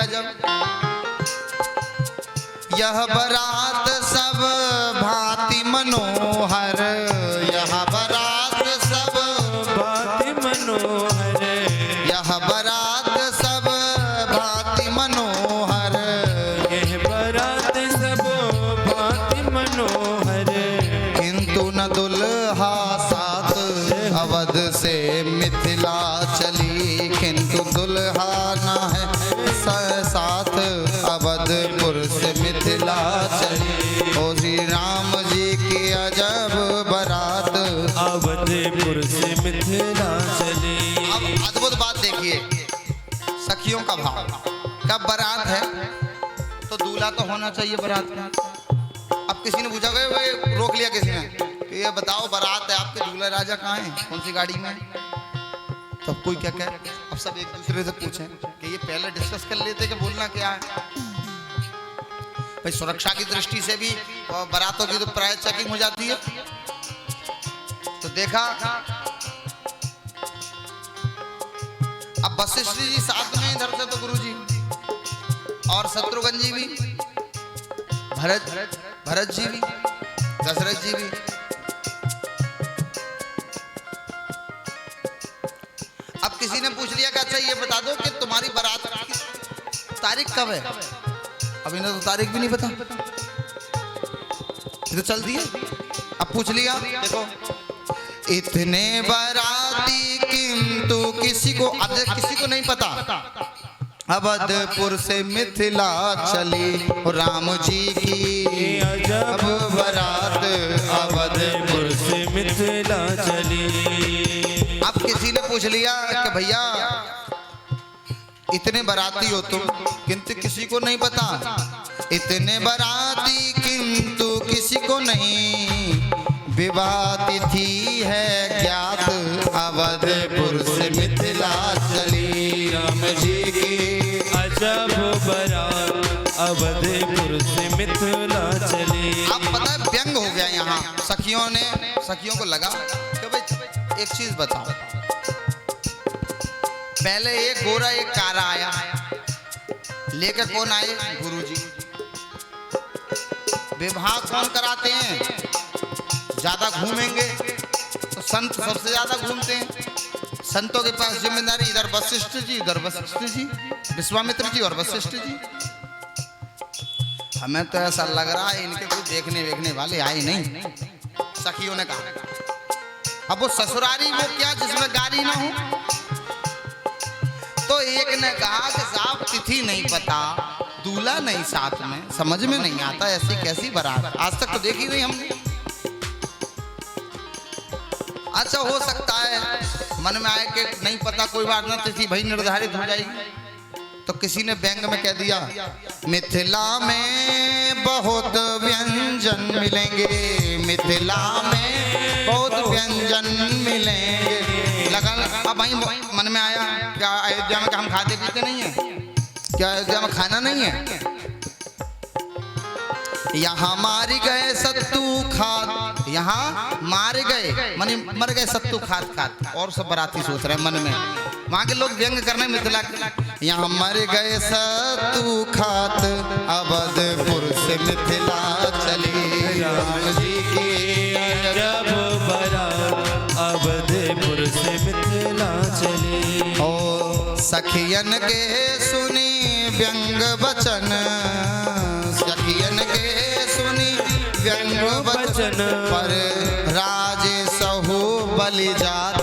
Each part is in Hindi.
लिया जब, यह बारात सब भांति मनोहर, यह बारात सब भांति मनोहर, यह बारात सब भांति मनोहर, यह बारात सब भांति मनोहर, किंतु न दुल्हा साथ अवध से मिथिला चली, किंतु दुल्हा न है साथ अवधपुर से मिथिला चली। ओ श्री राम जी की अजब बारात अवधपुर से मिथिला चली। अब अद्भुत बात देखिए, सखियों का भाव, कब बारात है तो दूल्हा तो होना चाहिए बारात में। अब किसी ने पूछा भाई, रोक लिया किसी ने कि ये बताओ बारात है आपके, दूल्हा राजा कहाँ है, कौन सी गाड़ी में? तब कोई क्या कहे, अब सब एक दूसरे से पूछें कि ये पहले डिस्कस कर लेते कि बोलना क्या है। भाई सुरक्षा की दृष्टि से भी बारातों की तो प्राय चेकिंग हो जाती है। तो देखा, अब वशिष्ठ जी साथ में इधर से तो गुरु जी और शत्रुघ्न जी भी, भरत जी भी, दशरथ जी भी। अब किसी ने पूछ लिया कि अच्छा ये बता दो कि तुम्हारी बारात की तारीख कब है? अब इन्हें तो तारीख भी नहीं पता, ये तो चल दिए। अब पूछ लिया, देखो इतने बाराती किंतु किसी को, अब किसी को नहीं पता, अवधपुर से मिथिला चली राम जी की अजब बारात, अवधपुर से मिथिला चली। अब किसी ने पूछ लिया कि भैया इतने बाराती हो तुम, किंतु किसी को नहीं पता, इतने बाराती किंतु किसी को नहीं, विवाह तिथि है ज्ञात, अवधपुर से मिथिला चली राम जी की अजब बारात, अवधपुर से मिथिला चली। अब पता है व्यंग हो गया यहाँ, सखियों को लगा कि भाई एक चीज बताओ, पहले एक गोरा एक कारा आया, लेकर कौन आए? गुरुजी। विवाह कौन कराते हैं? ज्यादा घूमेंगे तो संत सबसे ज्यादा घूमते हैं, संतों के पास जिम्मेदारी, इधर वशिष्ठ जी, इधर वशिष्ठ जी, विश्वामित्र जी और वशिष्ठ जी। हमें तो ऐसा लग रहा है इनके कोई देखने वाले आए नहीं, सखियों ने कहा। अब वो ससुरारी वो क्या जिसमें गाड़ी ना हो? तो एक ने कहा कि साहब तिथि नहीं पता, दूल्हा नहीं साथ में, समझ में नहीं आता ऐसी कैसी बारात, आज तक तो देखी नहीं हमने। अच्छा हो सकता है मन में आए कि नहीं पता, कोई बात ना, तिथि भाई निर्धारित हो जाएगी। तो किसी ने व्यंग में कह दिया, मिथिला में बहुत व्यंजन मिलेंगे, मिथिला में बहुत व्यंजन मिलेंगे। लगा अब वही मन में आया, क्या अयोध्या में हम खाते पीते नहीं है? क्या अयोध्या में खाना नहीं है? यहाँ मार गए सत्तू खात, यहाँ मार गए मानी मर गए सत्तू खात खात, और सब बाराती सोच रहे हैं मन में, वहां के लोग व्यंग करने मिथिला के, यहाँ मर गए सत्तू खात, अवधपुर से मिथिला चली राम जी की अजब बारात, अवधपुर से मिथिला चली। ओ सखियन के सुनी व्यंग वचन, सखियन के सुनी व्यंग वचन, पर राजे सहु बलि जात,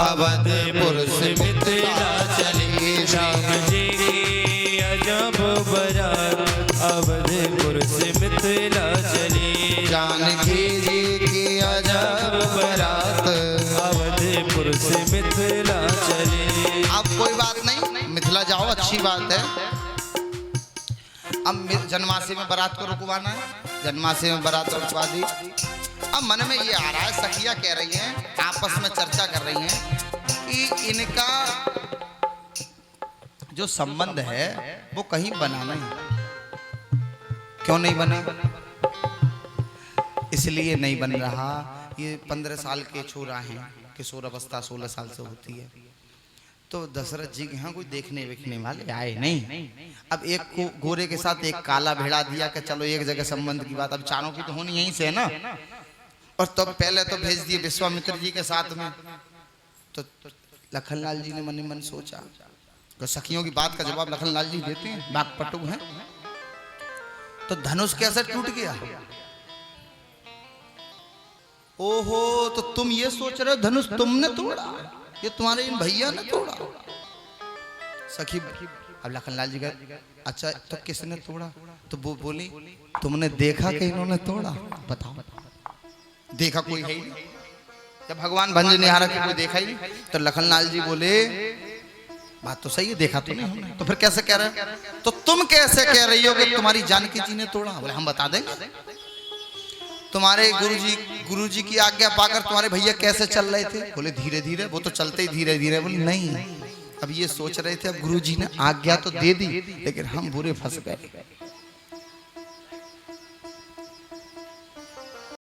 अवधपुर से मिथिला चली राम जी की अजब बारात, अवधपुर से मिथिला चली। जानकी जी की अजब बारात, अवधपुर से मिथिला चली। अब कोई बात नहीं, मिथिला जाओ अच्छी बात है। अब जन्माष्टमी में बारात को रुकवाना है, जन्माष्टमी में बारात रुकवा दी। अब मन में ये आ रहा है, सखियां कह रही हैं, आपस में चर्चा कर रही हैं कि इनका जो संबंध है वो कहीं बना नहीं। क्यों नहीं बना? इसलिए नहीं बन रहा, ये 15 साल के छोरा हैं, किशोर अवस्था 16 साल से होती है, तो दशरथ जी के यहाँ कोई देखने वेखने वाले आए नहीं। अब एक को गोरे के साथ एक काला भिड़ा दिया कि चलो एक जगह संबंध की बात, अब चारों की तो होनी यहीं से है ना। और तब पहले तो भेज दिए विश्वामित्र जी के साथ में। तो लखनलाल जी ने मन ही मन सोचा, तो सखियों की बात का जवाब लखनलाल जी देते हैं, बागपटु हैं। तो धनुष कैसे टूट गया? ओहो, तो तुम ये सोच रहे हो धनुष तुमने तोड़ा, ये तुम्हारे इन भैया ने तोड़ा। सखी अब लखनलाल जी का अच्छा तो किसने तोड़ा? तो वो बोली तुमने देखा कि इन्होंने तोड़ा? बताओ। देखा कोई है ही नहीं, जब भगवान भंज निहारा के कोई देखा ही नहीं। तो लखनलाल जी बोले बात तो सही है, देखा तो नहीं हमने, तो फिर कैसे कह रहे हो? तो तुम कैसे कह रही हो कि तुम्हारी जानकी जी ने तोड़ा? बोले हम बता देंगे। तुम्हारे गुरुजी की आज्ञा पाकर तुम्हारे भैया कैसे चल रहे थे? बोले धीरे धीरे, वो तो चलते ही धीरे धीरे। बोले नहीं, अब ये सोच रहे थे अब गुरुजी ने आज्ञा तो दे दी, लेकिन हम बुरे फंस गए।